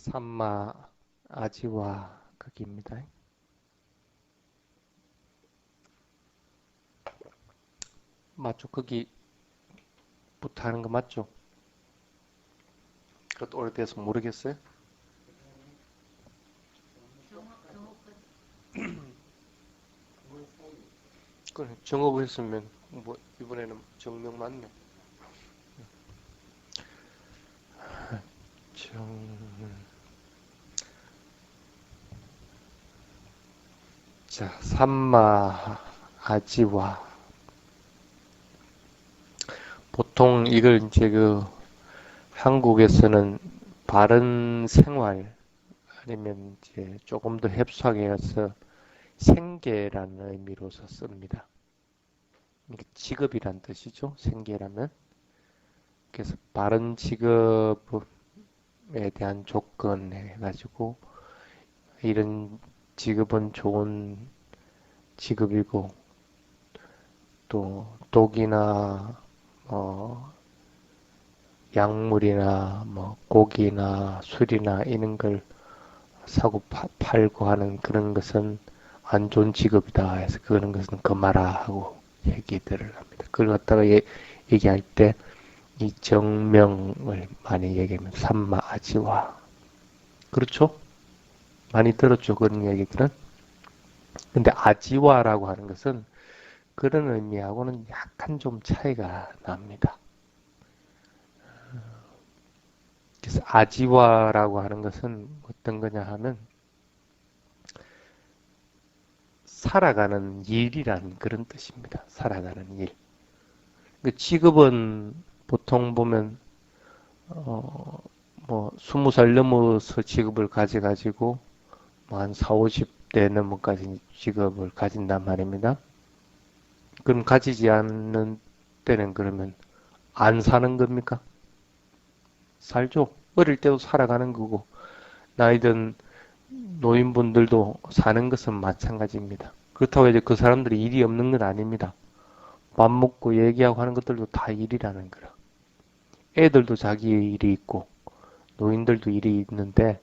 삼마 아지와 극입니다. 맞죠? 거기부터 하는 거 맞죠? 그것도 오래돼서 모르겠어요? 그래, 정업을 했으면 뭐 이번에는 정명 맞네. 정... 자, 삼마 아지와 보통 이걸 이제 한국에서는 바른 생활 아니면 이제 조금 더 협소하게 해서 생계라는 의미로서 씁니다. 이게 직업이란 뜻이죠. 생계라면. 그래서 바른 직업에 대한 조건 해가지고 이런 직업은 좋은 직업이고 또 독이나 약물이나 고기나 술이나 이런 걸 사고 팔고 하는 그런 것은 안 좋은 직업이다 해서 그런 것은 금하라 하고 얘기들을 합니다. 그걸 갖다가 얘기할 때 이 정명을 많이 얘기하면 삼마아지와 그렇죠? 많이 들었죠 그런 얘기들은. 근데 아지와라고 하는 것은 그런 의미하고는 약간 좀 차이가 납니다. 그래서 아지와라고 하는 것은 어떤 거냐 하면 살아가는 일이라는 그런 뜻입니다. 살아가는 일. 그 직업은 보통 보면 어, 20살 넘어서 직업을 가져가지고 한 4, 50대 넘어까지 직업을 가진단 말입니다. 그럼 가지지 않는 때는 그러면 안 사는 겁니까? 살죠. 어릴 때도 살아가는 거고 나이 든 노인분들도 사는 것은 마찬가지입니다. 그렇다고 이제 그 사람들이 일이 없는 건 아닙니다. 밥 먹고 얘기하고 하는 것들도 다 일이라는 거라. 애들도 자기 일이 있고 노인들도 일이 있는데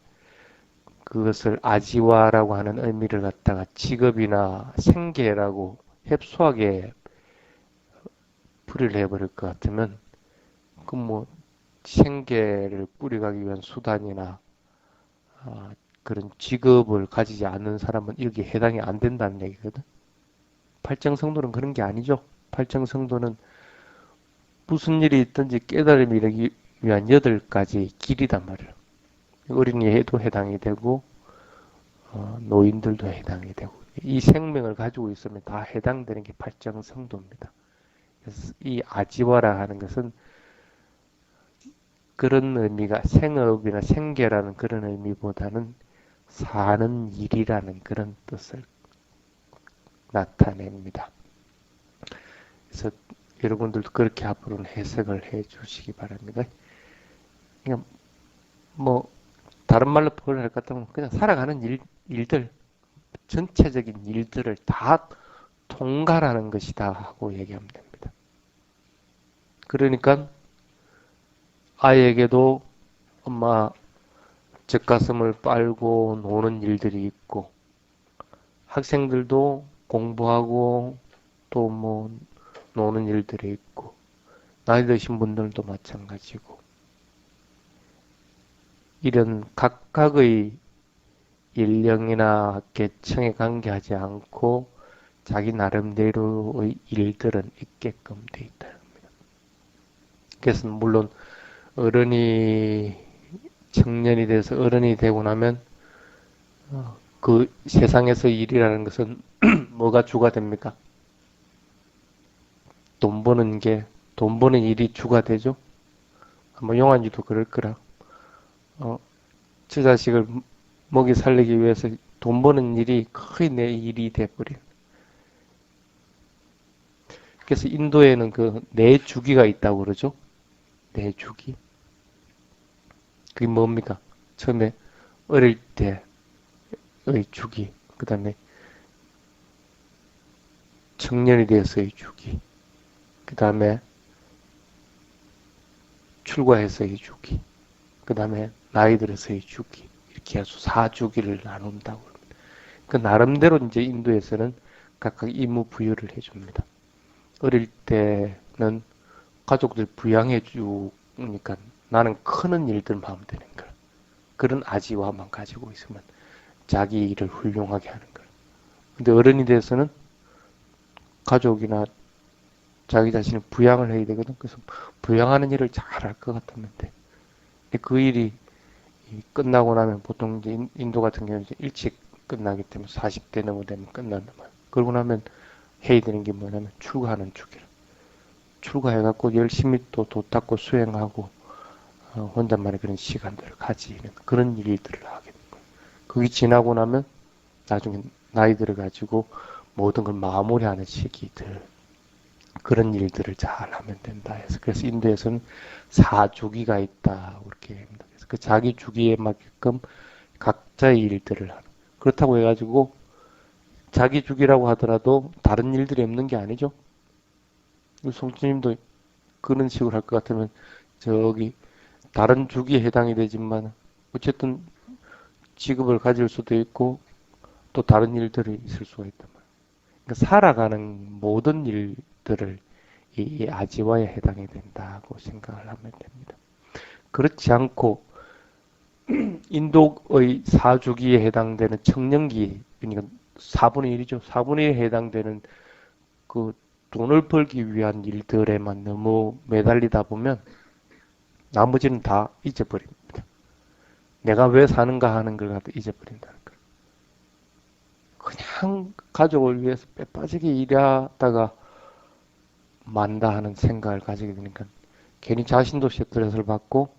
그것을 아지와라고 하는 의미를 갖다가 직업이나 생계라고 협소하게 풀이를 해버릴 것 같으면 그 생계를 꾸려가기 위한 수단이나 그런 직업을 가지지 않는 사람은 여기에 해당이 안 된다는 얘기거든. 팔정성도는 그런 게 아니죠. 팔정성도는 무슨 일이 있든지 깨달음이 이르기 위한 8가지 길이단 말이에요. 어린이에도 해당이 되고 노인들도 해당이 되고 이 생명을 가지고 있으면 다 해당되는 게 팔정성도입니다. 그래서 이 아지와라 하는 것은 그런 의미가 생업이나 생계라는 그런 의미보다는 사는 일이라는 그런 뜻을 나타냅니다. 그래서 여러분들도 그렇게 앞으로는 해석을 해 주시기 바랍니다. 그냥 다른 말로 표현할 것 같으면 그냥 살아가는 일들, 전체적인 일들을 다 통갈하는 것이다 하고 얘기하면 됩니다. 그러니까 아이에게도 엄마 젖가슴을 빨고 노는 일들이 있고 학생들도 공부하고 또 노는 일들이 있고 나이 드신 분들도 마찬가지고 이런 각각의 연령이나 계층에 관계하지 않고 자기 나름대로의 일들은 있게끔 돼 있다. 그래서 물론 어른이 청년이 돼서 어른이 되고 나면 그 세상에서 일이라는 것은 뭐가 주가 됩니까? 돈 버는 일이 주가 되죠? 아마 영환이도 그럴 거라. 어, 저 자식을 먹이 살리기 위해서 돈 버는 일이 거의 내 일이 돼버려. 그래서 인도에는 그 내주기가 있다고 그러죠? 내주기. 그게 뭡니까? 처음에 어릴 때의 주기, 그 다음에 청년이 되어서의 주기, 그 다음에 출가해서의 주기, 그 다음에 나이 들어서의 주기. 이렇게 해서 사주기를 나눈다고. 그 나름대로 이제 인도에서는 각각 의무 부여를 해줍니다. 어릴 때는 가족들 부양해 주니까 나는 크는 일들만 하면 되는 거야. 그런 아지와만 가지고 있으면 자기 일을 훌륭하게 하는 거야. 근데 어른이 돼서는 가족이나 자기 자신을 부양을 해야 되거든. 그래서 부양하는 일을 잘 할 것 같으면 돼. 근데 그 일이 끝나고 나면 보통 이제 인도 같은 경우는 이제 일찍 끝나기 때문에 40대 넘어 되면 끝난단 말이야. 그러고 나면 해야 되는 게 뭐냐면 출가하는 주기라. 출가해갖고 열심히 또 도 닦고 수행하고 혼자만의 그런 시간들을 가지는 그런 일들을 하게 된 거예요. 그게 지나고 나면 나중에 나이 들어가지고 모든 걸 마무리하는 시기들 그런 일들을 잘 하면 된다 해서 그래서 인도에서는 사주기가 있다 그렇게 합니다. 그래서 그 자기 주기에 맞게끔 각자의 일들을 하는 그렇다고 해가지고 자기 주기라고 하더라도 다른 일들이 없는 게 아니죠. 송주님도 그런 식으로 할 것 같으면 저기 다른 주기에 해당이 되지만 어쨌든 직업을 가질 수도 있고 또 다른 일들이 있을 수가 있단 말이에요. 그러니까 살아가는 모든 일들을 이 아지와에 해당이 된다고 생각을 하면 됩니다. 그렇지 않고 인도의 사주기에 해당되는 청년기 그러니까 4분의 1이죠. 4분의 1에 해당되는 그 돈을 벌기 위한 일들에만 너무 매달리다 보면 나머지는 다 잊어버립니다. 내가 왜 사는가 하는 걸 갖다 잊어버린다는 거예요. 그냥 가족을 위해서 빼빠지게 일하다가 만다 하는 생각을 가지게 되니까 괜히 자신도 스트레스를 받고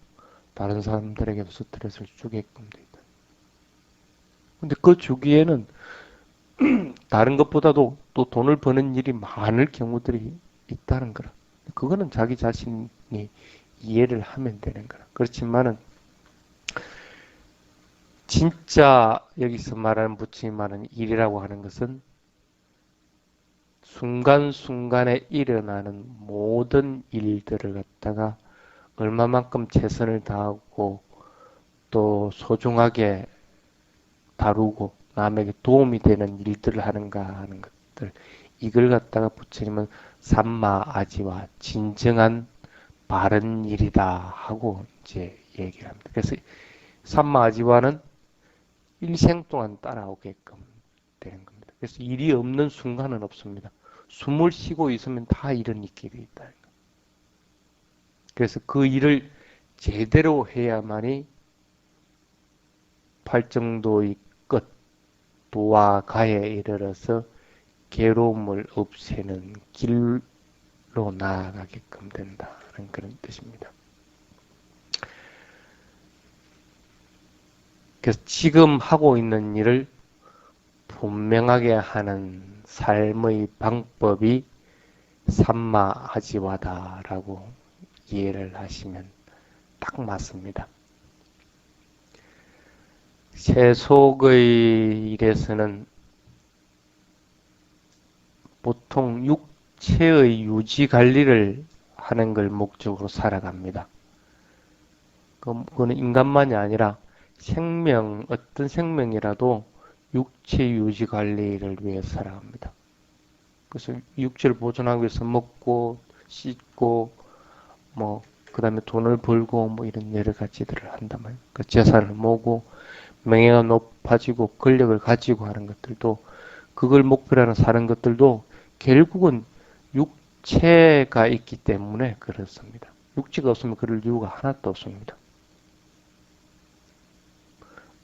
다른 사람들에게도 스트레스를 주게끔 돼 있다. 근데 그 주기에는 다른 것보다도 또 돈을 버는 일이 많을 경우들이 있다는 거라. 그거는 자기 자신이 이해를 하면 되는 거라. 그렇지만은 진짜 여기서 말하는 부처님 말하는 일이라고 하는 것은 순간순간에 일어나는 모든 일들을 갖다가 얼마만큼 최선을 다하고 또 소중하게 다루고 남에게 도움이 되는 일들을 하는가 하는 것들 이걸 갖다가 부처님은 삼마아지와 진정한 바른 일이다 하고 이제 얘기를 합니다. 그래서 삼마아지와는 일생 동안 따라오게끔 되는 겁니다. 그래서 일이 없는 순간은 없습니다. 숨을 쉬고 있으면 다 일은 있게 돼 있다. 그래서 그 일을 제대로 해야만이 팔정도의 끝, 도화가에 이르러서 괴로움을 없애는 길로 나아가게끔 된다는 그런 뜻입니다. 그래서 지금 하고 있는 일을 분명하게 하는 삶의 방법이 삼마아지와다라고 이해를 하시면 딱 맞습니다. 세속의 일에서는 보통 육체의 유지 관리를 하는 걸 목적으로 살아갑니다. 그거는 인간만이 아니라 어떤 생명이라도 육체 유지 관리를 위해 살아갑니다. 그래서 육체를 보존하기 위해서 먹고, 씻고, 그 다음에 돈을 벌고, 이런 여러 가지들을 한단 말이에요. 그 재산을 모으고, 명예가 높아지고, 권력을 가지고 하는 것들도, 그걸 목표로 하는 사는 것들도 결국은 육체가 있기 때문에 그렇습니다. 육체가 없으면 그럴 이유가 하나도 없습니다.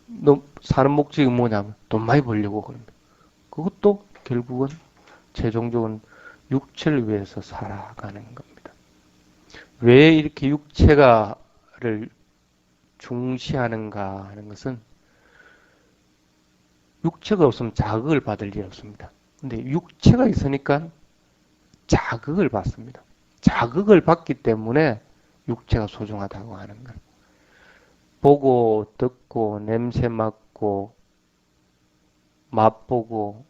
너 사는 목적이 뭐냐면 돈 많이 벌려고 그럽니다. 그것도 결국은 최종적은 육체를 위해서 살아가는 겁니다. 왜 이렇게 육체가를 중시하는가 하는 것은 육체가 없으면 자극을 받을 일이 없습니다. 근데 육체가 있으니까 자극을 받습니다. 자극을 받기 때문에 육체가 소중하다고 하는 거예요. 보고, 듣고, 냄새 맡고, 맛보고,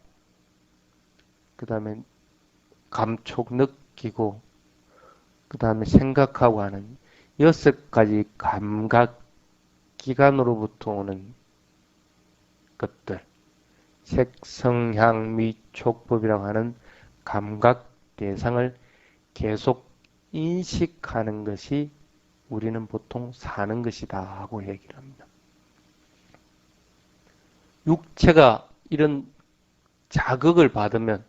그 다음에 감촉 느끼고, 그 다음에 생각하고 하는 6가지 감각 기관으로부터 오는 것들, 색, 성, 향, 미, 촉법이라고 하는 감각 대상을 계속 인식하는 것이 우리는 보통 사는 것이다 하고 얘기를 합니다. 육체가 이런 자극을 받으면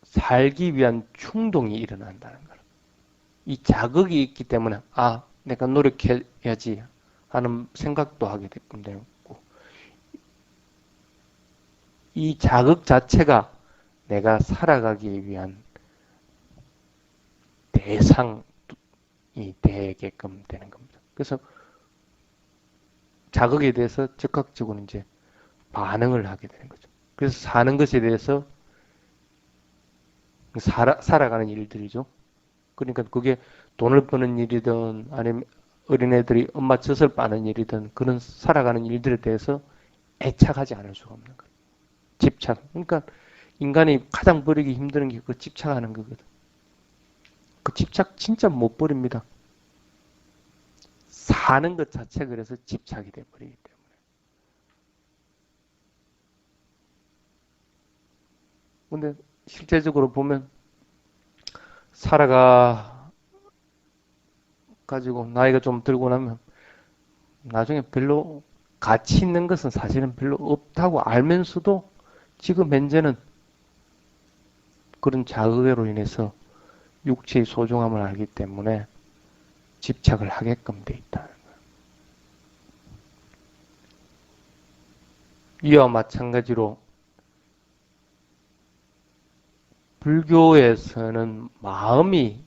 살기 위한 충동이 일어난다는 거예요. 이 자극이 있기 때문에 내가 노력해야지 하는 생각도 하게 되고 이 자극 자체가 내가 살아가기 위한 대상이 되게끔 되는 겁니다. 그래서 자극에 대해서 즉각적으로 이제 반응을 하게 되는 거죠. 그래서 사는 것에 대해서 살아가는 일들이죠. 그러니까 그게 돈을 버는 일이든 아니면 어린애들이 엄마 젖을 빠는 일이든 그런 살아가는 일들에 대해서 애착하지 않을 수가 없는 거예요. 집착. 그러니까 인간이 가장 버리기 힘든 게 그 집착하는 거거든. 그 집착 진짜 못 버립니다. 사는 것 자체가 그래서 집착이 돼버리기 때문에. 근데 실제적으로 보면 살아가 가지고 나이가 좀 들고 나면 나중에 별로 가치 있는 것은 사실은 별로 없다고 알면서도 지금 현재는 그런 자극으로 인해서 육체의 소중함을 알기 때문에 집착을 하게끔 돼 있다는 거예요. 이와 마찬가지로 불교에서는 마음이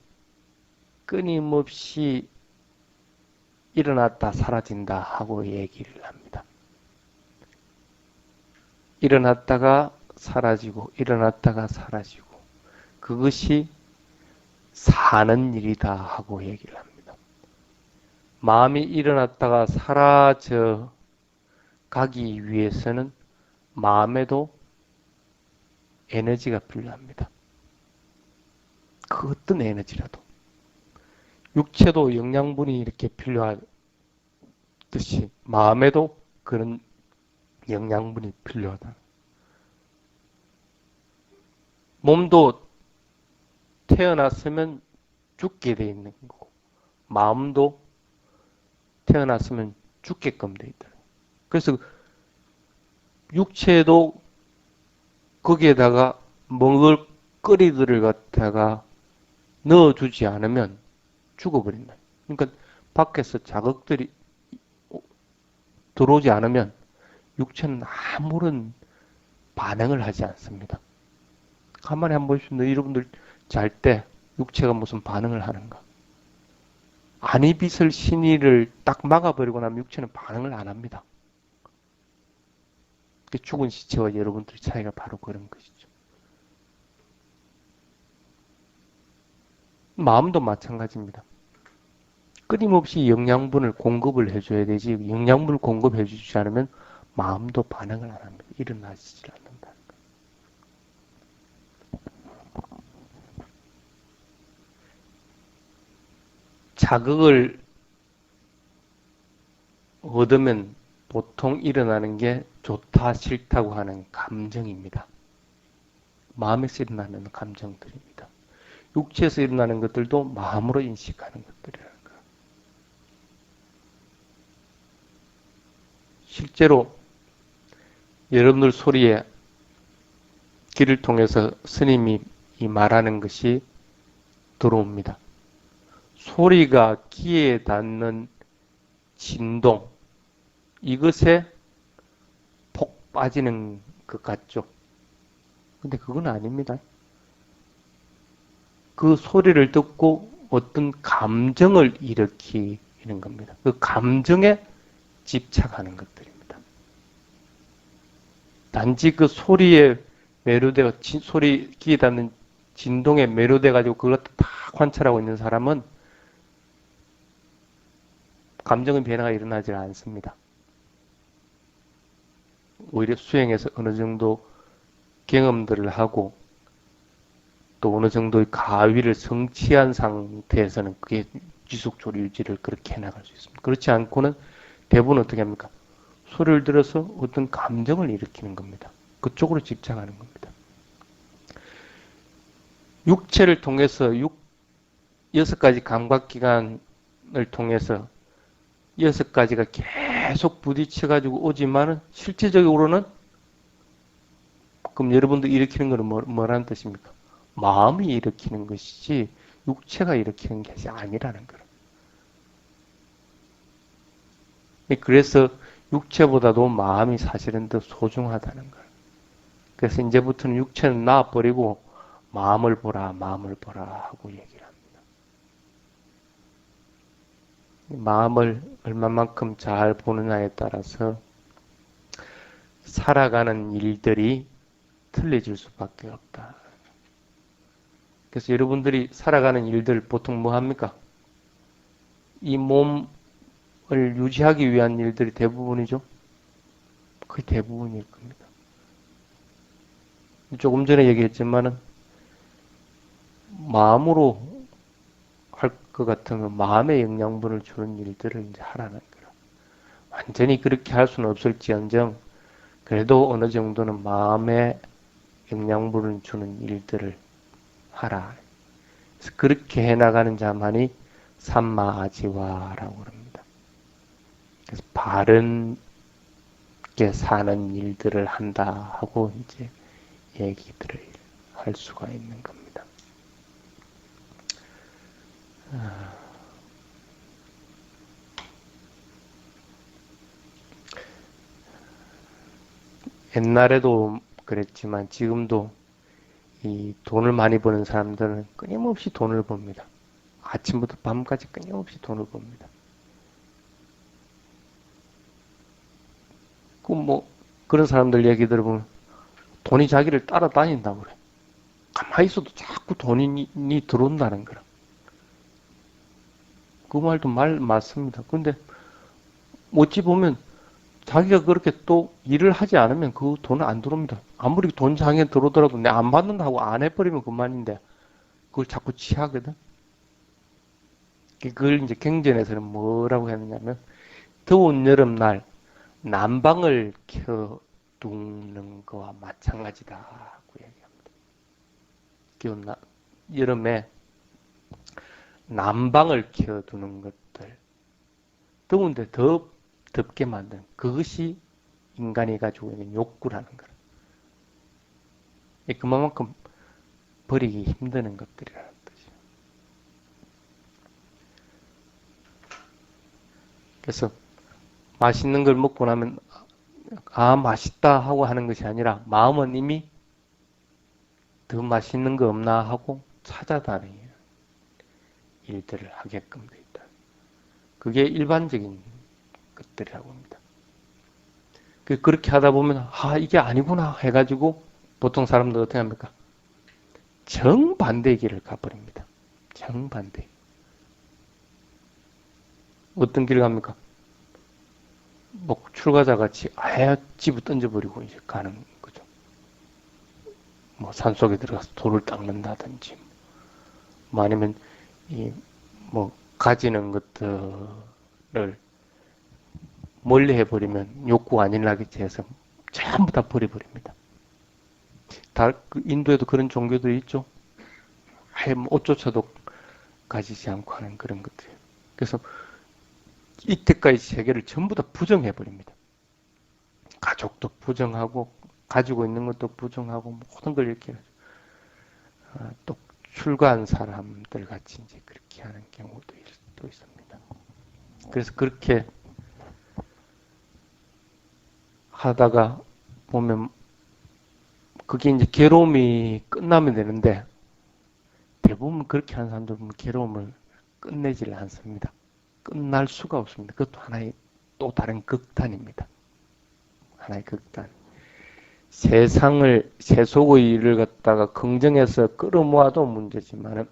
끊임없이 일어났다 사라진다 하고 얘기를 합니다. 일어났다가 사라지고 일어났다가 사라지고 그것이 사는 일이다 하고 얘기를 합니다. 마음이 일어났다가 사라져 가기 위해서는 마음에도 에너지가 필요합니다. 그 어떤 에너지라도. 육체도 영양분이 이렇게 필요하듯이 마음에도 그런 영양분이 필요하다. 몸도 태어났으면 죽게 돼 있는 거고 마음도 태어났으면 죽게끔 돼 있다. 그래서 육체도 거기에다가 먹을거리들을 갖다가 넣어주지 않으면 죽어버린다. 그러니까 밖에서 자극들이 들어오지 않으면 육체는 아무런 반응을 하지 않습니다. 가만히 한번 보시면 여러분들 잘 때 육체가 무슨 반응을 하는가? 안이빗을 신의를 딱 막아버리고 나면 육체는 반응을 안 합니다. 죽은 시체와 여러분들의 차이가 바로 그런 것이죠. 마음도 마찬가지입니다. 끊임없이 영양분을 공급을 해줘야 되지 영양분을 공급해 주지 않으면 마음도 반응을 안 합니다. 일어나지 않는다. 자극을 얻으면 보통 일어나는 게 좋다 싫다고 하는 감정입니다. 마음에서 일어나는 감정들입니다. 육체에서 일어나는 것들도 마음으로 인식하는 것들이라는 거예요. 실제로 여러분들 소리에 귀를 통해서 스님이 말하는 것이 들어옵니다. 소리가 귀에 닿는 진동, 이것에 폭 빠지는 것 같죠? 근데 그건 아닙니다. 그 소리를 듣고 어떤 감정을 일으키는 겁니다. 그 감정에 집착하는 것들입니다. 단지 그 소리에 매료되어 소리 귀에 닿는 진동에 매료돼 가지고 그걸 다 관찰하고 있는 사람은 감정의 변화가 일어나지 않습니다. 오히려 수행에서 어느 정도 경험들을 하고 또 어느 정도의 가위를 성취한 상태에서는 그게 지속적으로 유지를 그렇게 해나갈 수 있습니다. 그렇지 않고는 대부분 어떻게 합니까? 소리를 들어서 어떤 감정을 일으키는 겁니다. 그쪽으로 집착하는 겁니다. 육체를 통해서 여섯 가지 감각기관을 통해서 여섯 가지가 계속 부딪혀가지고 오지만은 실질적으로는 그럼 여러분들 일으키는 것은 뭐라는 뜻입니까? 마음이 일으키는 것이지 육체가 일으키는 것이 아니라는 거예요. 그래서 육체보다도 마음이 사실은 더 소중하다는 거예요. 그래서 이제부터는 육체는 놔버리고 마음을 보라, 마음을 보라 하고 얘기를 합니다. 마음을 얼마만큼 잘 보느냐에 따라서 살아가는 일들이 틀려질 수밖에 없다. 그래서 여러분들이 살아가는 일들 보통 뭐 합니까? 이 몸을 유지하기 위한 일들이 대부분이죠. 거의 대부분일 겁니다. 조금 전에 얘기했지만은 마음으로 할 것 같으면 마음의 영양분을 주는 일들을 이제 하라는 거예요. 완전히 그렇게 할 수는 없을지언정 그래도 어느 정도는 마음에 영양분을 주는 일들을 하라. 그래서 그렇게 해나가는 자만이 삼마아지와라고 합니다. 그래서 바른 게 사는 일들을 한다 하고 이제 얘기들을 할 수가 있는 겁니다. 옛날에도 그랬지만 지금도 이 돈을 많이 버는 사람들은 끊임없이 돈을 법니다. 아침부터 밤까지 끊임없이 돈을 법니다. 그런 사람들 얘기 들어보면 돈이 자기를 따라다닌다고 그래. 가만히 있어도 자꾸 돈이 들어온다는 거라. 그 말도 맞습니다. 근데 어찌 보면 자기가 그렇게 또 일을 하지 않으면 그 돈은 안 들어옵니다. 아무리 돈 장에 들어오더라도 내 안 받는다고 안 해버리면 그만인데 그걸 자꾸 취하거든. 그걸 이제 경전에서는 뭐라고 했느냐면 더운 여름날 난방을 켜두는 거와 마찬가지다 하고 얘기합니다. 기온 여름에 난방을 켜두는 것들 더운데 더 덥게 만든 그것이 인간이 가지고 있는 욕구라는 거예요. 그만큼 버리기 힘드는 것들이라는 뜻이에요. 그래서 맛있는 걸 먹고 나면 아 맛있다 하고 하는 것이 아니라 마음은 이미 더 맛있는 거 없나 하고 찾아다니는 일들을 하게끔 돼 있다. 그게 일반적인 것들이라고 합니다. 그렇게 하다 보면 아 이게 아니구나 해가지고 보통 사람들 어떻게 합니까? 정반대의 길을 가버립니다. 정반대. 어떤 길을 갑니까? 뭐 출가자 같이 아예 집을 던져버리고 이제 가는 거죠. 뭐 산속에 들어가서 돌을 닦는다든지, 뭐 아니면 뭐 가지는 것들을 멀리 해버리면 욕구가 안 일나겠지 해서 전부 다 버려버립니다. 인도에도 그런 종교도 있죠. 아예 뭐 옷조차도 가지지 않고 하는 그런 것들이에요. 그래서 이때까지 세계를 전부 다 부정해버립니다. 가족도 부정하고 가지고 있는 것도 부정하고 모든 걸 이렇게 또 출가한 사람들 같이 이제 그렇게 하는 경우도 또 있습니다. 그래서 그렇게 하다가 보면 그게 이제 괴로움이 끝나면 되는데 대부분 그렇게 하는 사람들 보면 괴로움을 끝내질 않습니다. 끝날 수가 없습니다. 그것도 하나의 또 다른 극단입니다. 하나의 극단. 세속의 일을 갖다가 긍정해서 끌어모아도 문제지만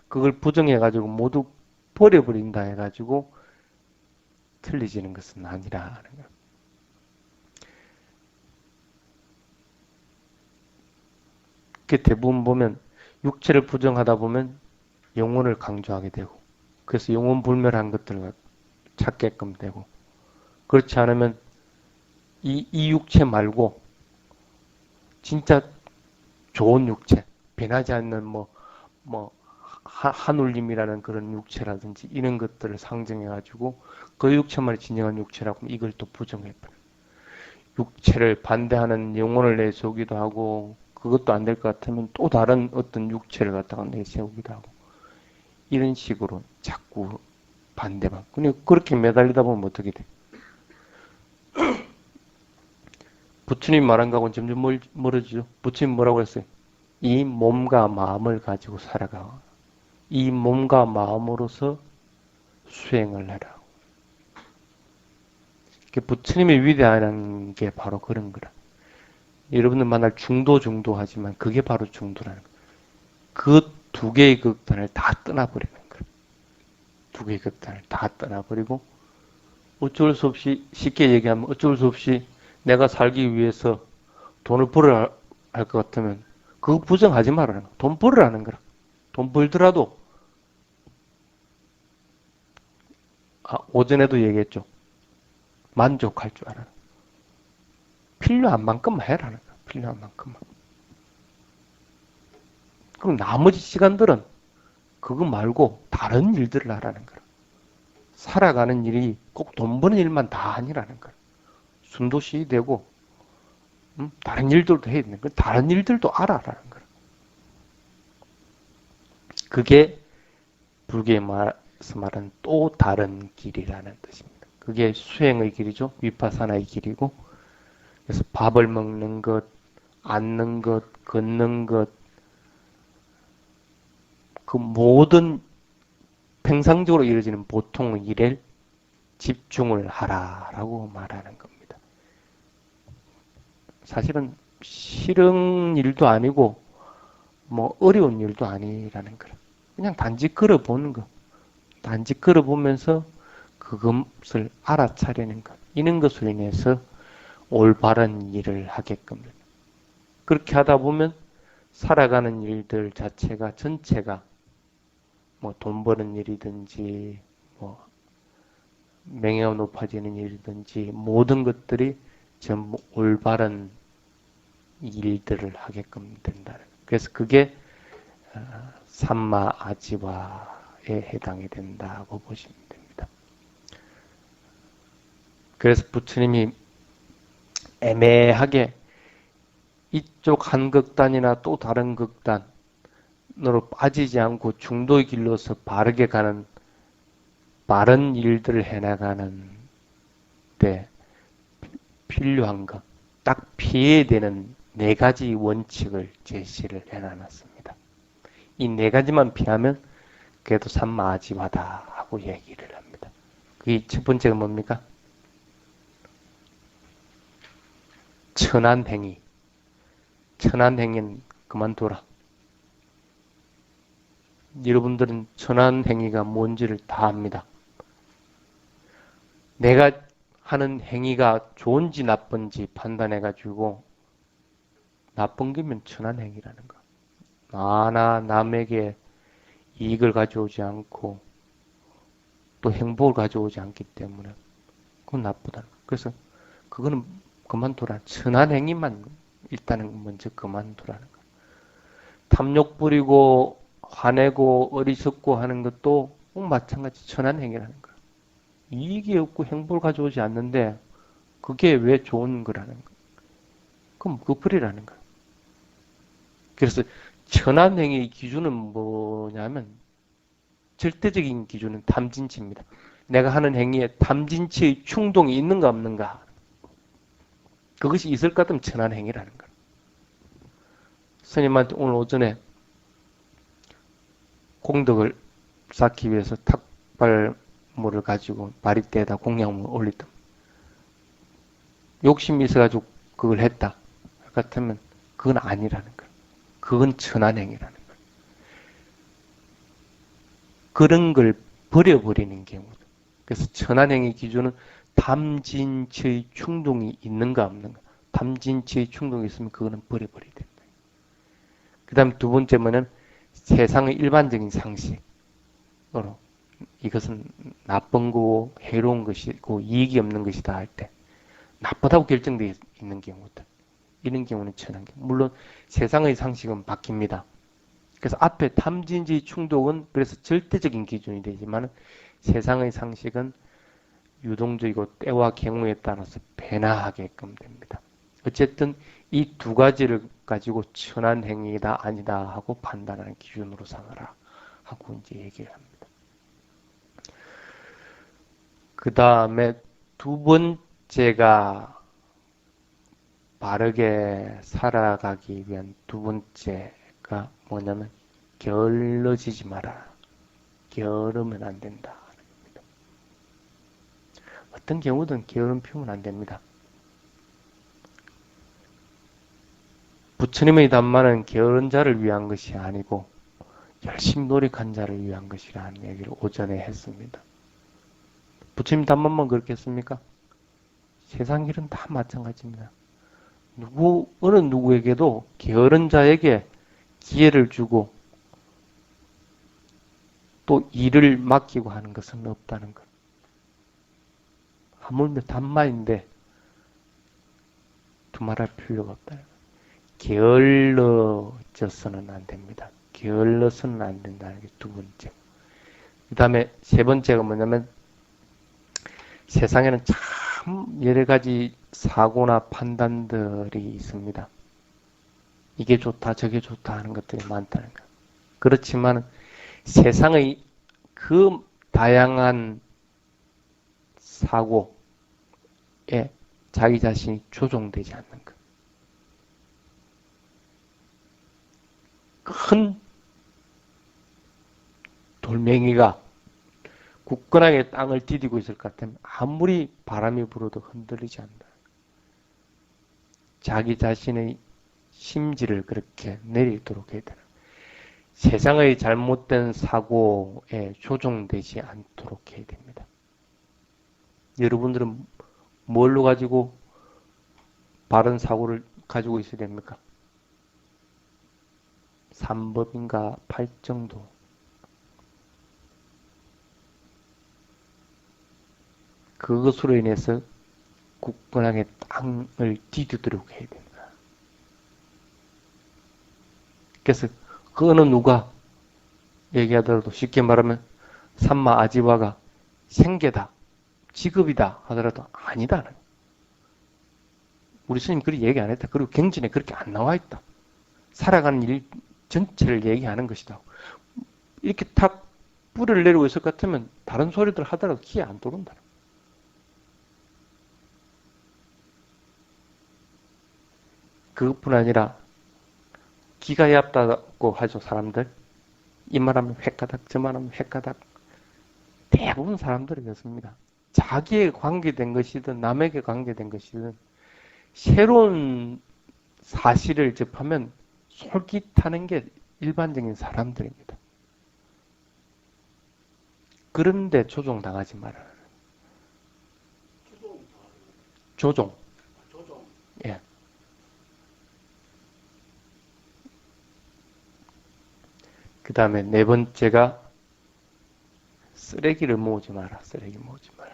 그걸 부정해가지고 모두 버려버린다 해가지고 틀리지는 것은 아니라는 거예요. 그 대부분 보면 육체를 부정하다 보면 영혼을 강조하게 되고 그래서 영혼 불멸한 것들을 찾게끔 되고 그렇지 않으면 이 육체 말고 진짜 좋은 육체, 변하지 않는 한울림이라는 그런 육체라든지 이런 것들을 상정해가지고 그 육체만이 진정한 육체라고 이걸 또 부정해버려. 육체를 반대하는 영혼을 내세우기도 하고 그것도 안 될 것 같으면 또 다른 어떤 육체를 갖다가 내세우기도 하고 이런 식으로 자꾸 반대만. 그냥 그렇게 매달리다 보면 어떻게 돼? 부처님 말한 거하고는 점점 멀어지죠. 부처님 뭐라고 했어요? 이 몸과 마음을 가지고 살아가. 이 몸과 마음으로서 수행을 해라. 부처님의 위대한 게 바로 그런 거라. 여러분들 만날 중도 하지만 그게 바로 중도라는 거야. 그 두 개의 극단을 다 떠나버리는 거야. 두 개의 극단을 다 떠나버리고 어쩔 수 없이 쉽게 얘기하면 어쩔 수 없이 내가 살기 위해서 돈을 벌어야 할 것 같으면 그거 부정하지 말라는 거야. 돈 벌으라는 거라. 돈 벌더라도 오전에도 얘기했죠. 만족할 줄 알아. 필요한 만큼만 해라는 거야. 필요한 만큼만. 그럼 나머지 시간들은 그거 말고 다른 일들을 하라는 거야. 살아가는 일이 꼭 돈 버는 일만 다 아니라는 거야. 숨도 쉬게 되고 다른 일들도 해야 되는 거야. 다른 일들도 알아라는 거야. 그게 불교에 말하는 또 다른 길이라는 뜻입니다. 그게 수행의 길이죠. 위파사나의 길이고 그래서 밥을 먹는 것, 앉는 것, 걷는 것, 그 모든 평상적으로 이루어지는 보통의 일에 집중을 하라라고 말하는 겁니다. 사실은 싫은 일도 아니고 어려운 일도 아니라는 거라. 그냥 단지 걸어보는 것. 단지 걸어보면서 그것을 알아차리는 것. 이런 것으로 인해서 올바른 일을 하게끔. 그렇게 하다 보면 살아가는 일들 자체가 전체가 돈 버는 일이든지 명예가 높아지는 일이든지 모든 것들이 전부 올바른 일들을 하게끔 된다. 그래서 그게 삼마 아지와에 해당이 된다고 보시면 됩니다. 그래서 부처님이 애매하게 이쪽 한 극단이나 또 다른 극단으로 빠지지 않고 중도의 길로서 바르게 가는 바른 일들을 해나가는 데 필요한 것, 딱 피해야 되는 네 가지 원칙을 제시를 해놨습니다. 이 네 가지만 피하면 그래도 삼마아지마다 하고 얘기를 합니다. 그게 첫 번째가 뭡니까? 천한행위. 천한행위는 그만둬라. 여러분들은 천한행위가 뭔지를 다 압니다. 내가 하는 행위가 좋은지 나쁜지 판단해가지고 나쁜 게면 천한행위라는 거. 하나 남에게 이익을 가져오지 않고 또 행복을 가져오지 않기 때문에 그건 나쁘다는 거. 그래서 그거는 그만두라. 천한행위만 일단은 먼저 그만두라는 거. 탐욕 부리고 화내고 어리석고 하는 것도 꼭 마찬가지 천한행위라는 거. 이익이 없고 행복을 가져오지 않는데 그게 왜 좋은 거라는 거. 그럼 그거 버리라는 거. 그래서 천한행위의 기준은 뭐냐면 절대적인 기준은 탐진치입니다. 내가 하는 행위에 탐진치의 충동이 있는가 없는가. 그것이 있을 것 같으면 천한행위라는 거예요. 스님한테 오늘 오전에 공덕을 쌓기 위해서 탁발물을 가지고 바리대에다 공양을 올렸다. 욕심이 있어가지고 그걸 했다. 같으면 그건 아니라는 거예요. 그건 천한행위라는 거예요. 그런 걸 버려버리는 경우. 그래서 천한행위 기준은 탐진치의 충동이 있는가 없는가. 탐진치의 충동이 있으면 그거는 버려버려야 된다. 그 다음 두 번째 뭐는 세상의 일반적인 상식으로 이것은 나쁜 거고 해로운 것이고 이익이 없는 것이다 할 때 나쁘다고 결정되어 있는 경우들. 이런 경우는 천한 경우. 물론 세상의 상식은 바뀝니다. 그래서 앞에 탐진지 충동은 그래서 절대적인 기준이 되지만 세상의 상식은 유동적이고 때와 경우에 따라서 변화하게끔 됩니다. 어쨌든 이 두 가지를 가지고 천한 행위이다 아니다 하고 판단하는 기준으로 삼아라 하고 이제 얘기를 합니다. 그 다음에 두 번째가 바르게 살아가기 위한 두 번째가 뭐냐면 게을러지지 마라. 게으르면 안 된다. 어떤 경우든 게으름 피우면 안 됩니다. 부처님의 담마는 게으른 자를 위한 것이 아니고 열심히 노력한 자를 위한 것이라는 얘기를 오전에 했습니다. 부처님 담마만 그렇겠습니까? 세상 일은 다 마찬가지입니다. 어느 누구에게도 게으른 자에게 기회를 주고 또 일을 맡기고 하는 것은 없다는 것. 하물며 담마인데 두말할 필요가 없다는 것. 게을러져서는 안 됩니다. 게을러서는 안 된다는 게 두 번째. 그 다음에 세 번째가 뭐냐면 세상에는 참 여러 가지 사고나 판단들이 있습니다. 이게 좋다, 저게 좋다 하는 것들이 많다는 것. 그렇지만 세상의 그 다양한 사고에 자기 자신이 조종되지 않는 것. 큰 돌멩이가 굳건하게 땅을 디디고 있을 것 같으면 아무리 바람이 불어도 흔들리지 않는다. 자기 자신의 심지를 그렇게 내리도록 해야 되는. 세상의 잘못된 사고에 조종되지 않도록 해야 됩니다. 여러분들은 뭘로 가지고 바른 사고를 가지고 있어야 됩니까? 삼법인가 팔정도. 그것으로 인해서 굳건하게 땅을 디디도록 해야 됩니다. 그래서 그 어느 누가 얘기하더라도 쉽게 말하면 삼마 아지와가 생계다, 직업이다 하더라도 아니다. 우리 스님 그렇게 얘기 안 했다. 그리고 경전에 그렇게 안 나와 있다. 살아가는 일 전체를 얘기하는 것이다. 이렇게 탁 뿌리를 내리고 있을 것 같으면 다른 소리들 하더라도 귀에 안 들어온다. 그것뿐 아니라 기가 얇다고 하죠, 사람들. 이 말하면 획가닥, 저 말하면 획가닥. 대부분 사람들이 그렇습니다. 자기에 관계된 것이든 남에게 관계된 것이든 새로운 사실을 접하면 솔깃하는 게 일반적인 사람들입니다. 그런데 조종당하지 말아라. 조종. 예. 그 다음에 네 번째가 쓰레기를 모으지 마라. 쓰레기 모으지 마라.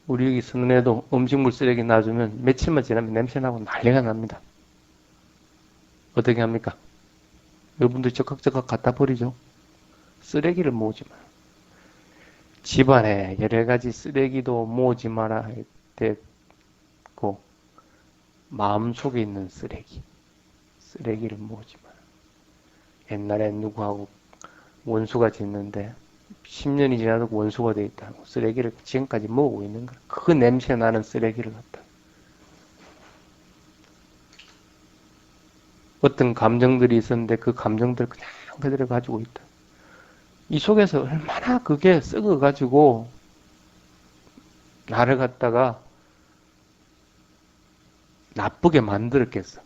우리 여기 서는에도 음식물 쓰레기 놔주면 며칠만 지나면 냄새나고 난리가 납니다. 어떻게 합니까? 여러분들 적극적극 갖다 버리죠. 쓰레기를 모으지 마라. 집안에 여러 가지 쓰레기도 모으지 마라 할 때고 마음속에 있는 쓰레기를 모으지 마라. 옛날에 누구하고 원수가 짓는데 10년이 지나도 원수가 돼 있다고 쓰레기를 지금까지 모으고 있는 거야. 그 냄새 나는 쓰레기를 갖다. 어떤 감정들이 있었는데 그 감정들을 그냥 그대로 가지고 있다. 이 속에서 얼마나 그게 썩어가지고 나를 갖다가 나쁘게 만들었겠어.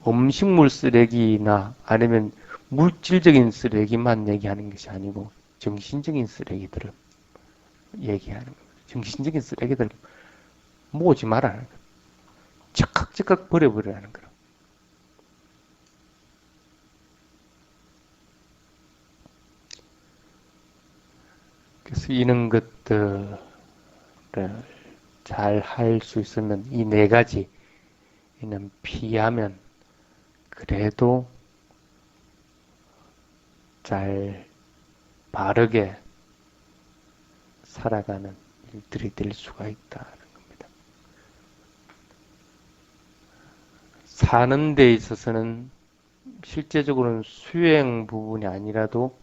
음식물 쓰레기나 아니면 물질적인 쓰레기만 얘기하는 것이 아니고 정신적인 쓰레기들을 얘기하는 거예요. 정신적인 쓰레기들을 모으지 말라는 거예요. 즉각 버려버리라는 거예요. 그래서 이런 것들을 잘 할 수 있으면 이 네 가지는 피하면 그래도 잘 바르게 살아가는 일들이 될 수가 있다는 겁니다. 사는 데 있어서는 실제적으로는 수행 부분이 아니라도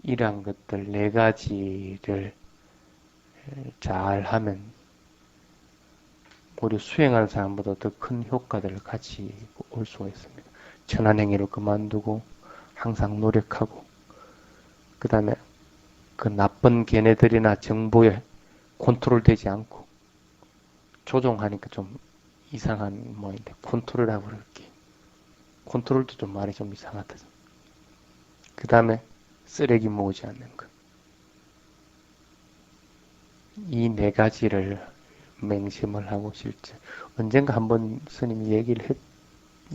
이러한 것들 네 가지를 잘 하면 오히려 수행하는 사람보다 더 큰 효과들을 가지고 올 수가 있습니다. 천한행위를 그만두고 항상 노력하고 그 다음에 그 나쁜 걔네들이나 정보에 컨트롤 되지 않고 조종하니까 좀 이상한 뭐인데 컨트롤이라고 그럴게. 컨트롤도 좀 말이 좀 이상하다. 그 다음에 쓰레기 모으지 않는 것. 이 네 가지를 맹심을 하고 실제 언젠가 한번 스님이 얘기를 했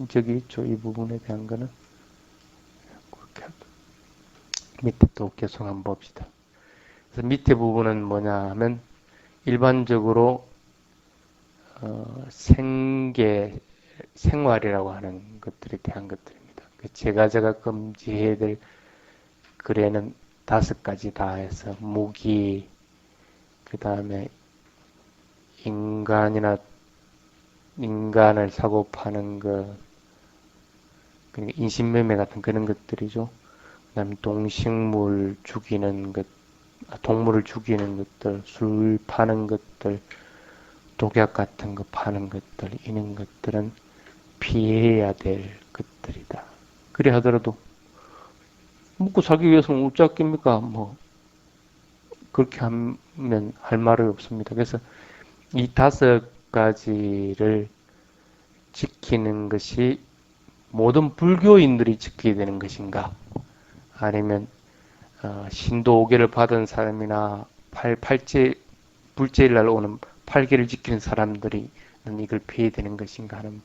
적이 있죠. 이 부분에 대한 거는 그렇게 밑에 또 계속 한번 봅시다. 그래서 밑에 부분은 뭐냐 하면 일반적으로 생계 생활이라고 하는 것들에 대한 것들입니다. 제가 금지해야 될 글에는 5가지 다 해서 무기, 그 다음에 인간을 사고 파는 것, 그러니까 인신매매 같은 그런 것들이죠. 그 다음에 동식물 죽이는 것, 동물을 죽이는 것들, 술 파는 것들, 독약 같은 거 파는 것들, 이런 것들은 피해야 될 것들이다. 그래 하더라도 먹고 살기 위해서는 어쩌겠습니까? 뭐 그렇게 하면 할 말이 없습니다. 그래서 이 5가지를 지키는 것이 모든 불교인들이 지켜야 되는 것인가? 아니면 신도 5개를 받은 사람이나 불제일 날 오는 8개를 지키는 사람들이 이걸 피해야 되는 것인가 하는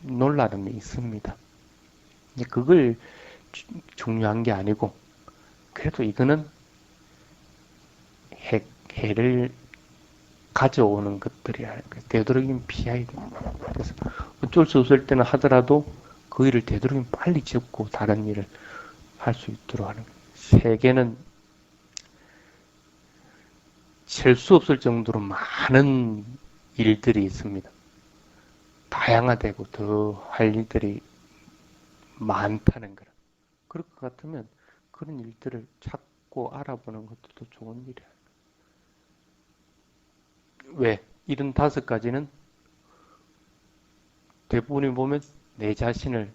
논란이 있습니다. 그걸 중요한 게 아니고 그래도 이거는 해를 가져오는 것들이야. 되도록이면 피해야 됩니다. 그래서 어쩔 수 없을 때는 하더라도 그 일을 되도록이면 빨리 접고 다른 일을 할 수 있도록 하는 거예요. 세계는 셀 수 없을 정도로 많은 일들이 있습니다. 다양화되고 더 할 일들이 많다는 거라. 그럴 것 같으면 그런 일들을 찾고 알아보는 것도 더 좋은 일이야. 왜? 75가지는 대부분이 보면 내 자신을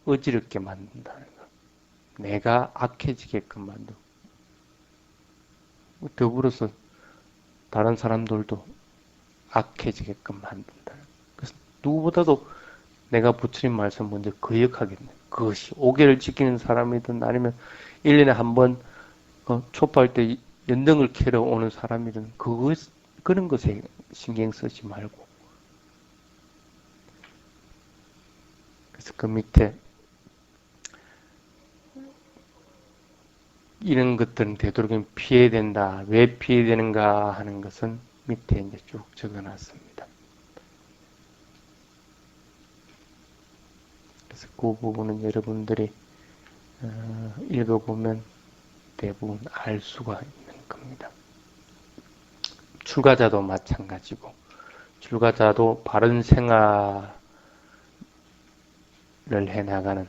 어지럽게 만든다는 거. 내가 악해지게끔 만들고 더불어서 다른 사람들도 악해지게끔 만든다. 그래서 누구보다도 내가 부처님 말씀 먼저 거역하겠네. 그것이 5개를 지키는 사람이든 아니면 1년에 한번 촛발 때 연등을 캐러 오는 사람이든 그런 것에 신경 쓰지 말고 그래서 그 밑에 이런 것들은 되도록이면 피해야 된다. 왜 피해야 되는가 하는 것은 밑에 이제 쭉 적어놨습니다. 그래서 그 부분은 여러분들이 읽어보면 대부분 알 수가 있는 겁니다. 출가자도 마찬가지고 출가자도 바른 생활을 해나가는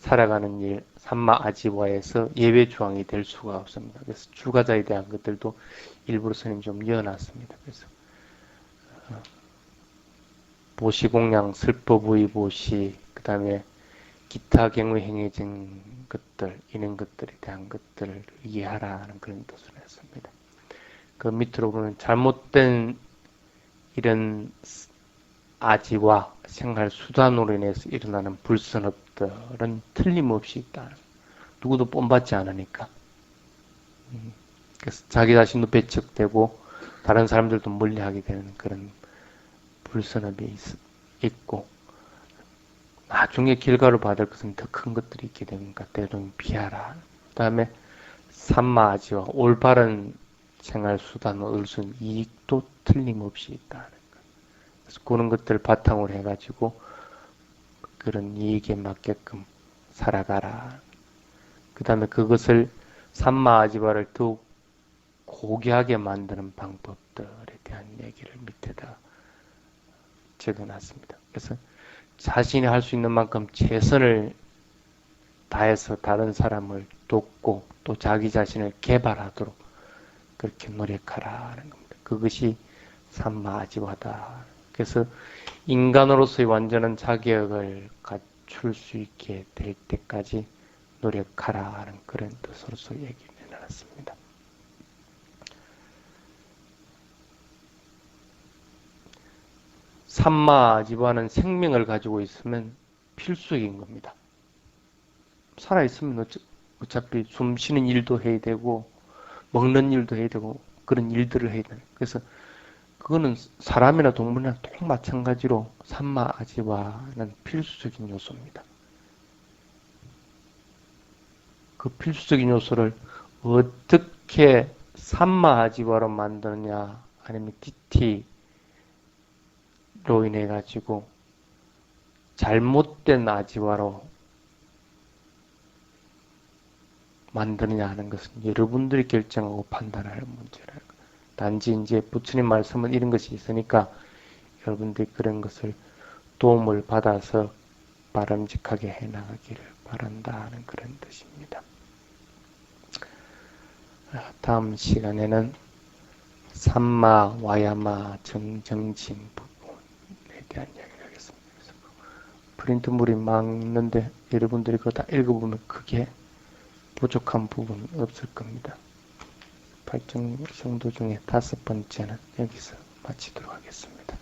살아가는 일 삼마 아지와에서 예외 조항이 될 수가 없습니다. 그래서 출가자에 대한 것들도 일부러 스님 좀 이어놨습니다. 그래서 보시공양, 슬퍼부의보시, 그 다음에 기타 경우 행해진 것들, 이런 것들에 대한 것들을 이해하라는 그런 뜻을 했습니다. 그 밑으로 보면 잘못된 이런 아지와 생활 수단으로 인해서 일어나는 불선업들은 틀림없이 있다. 누구도 본받지 않으니까. 그래서 자기 자신도 배척되고 다른 사람들도 멀리하게 되는 그런 불선업이 있고 나중에 결과를 받을 것은 더 큰 것들이 있게 되니까 때로는 피하라. 그 다음에 산마아지와 올바른 생활수단을 얻을 수 있는 이익도 틀림없이 있다는 것. 그래서 그런 것들을 바탕으로 해가지고 그런 이익에 맞게끔 살아가라. 그 다음에 그것을 산마아지바를 더욱 고귀하게 만드는 방법들에 대한 얘기를 밑에다 적어놨습니다. 그래서 자신이 할 수 있는 만큼 최선을 다해서 다른 사람을 돕고 또 자기 자신을 개발하도록 그렇게 노력하라는 겁니다. 그것이 산마아지와다. 그래서 인간으로서의 완전한 자격을 갖출 수 있게 될 때까지 노력하라는 그런 뜻으로서 얘기를 해놨습니다. 산마아지와는 생명을 가지고 있으면 필수적인 겁니다. 살아있으면 어차피 숨 쉬는 일도 해야 되고 먹는 일도 해야 되고 그런 일들을 해야 되는. 그래서 그거는 사람이나 동물이나 똑 마찬가지로 산마아지와는 필수적인 요소입니다. 그 필수적인 요소를 어떻게 산마아지와로 만드느냐 아니면 DT로 인해 가지고 잘못된 아지와로 만드느냐 하는 것은 여러분들이 결정하고 판단할 문제라는 거예요. 단지 이제 부처님 말씀은 이런 것이 있으니까 여러분들이 그런 것을 도움을 받아서 바람직하게 해나가기를 바란다 하는 그런 뜻입니다. 다음 시간에는 삼마, 와야마, 정정진 부분에 대한 이야기를 하겠습니다. 그래서 프린트물이 많는데 여러분들이 그거 다 읽어보면 크게 부족한 부분 없을 겁니다. 8종 성도 중에 5번째는 여기서 마치도록 하겠습니다.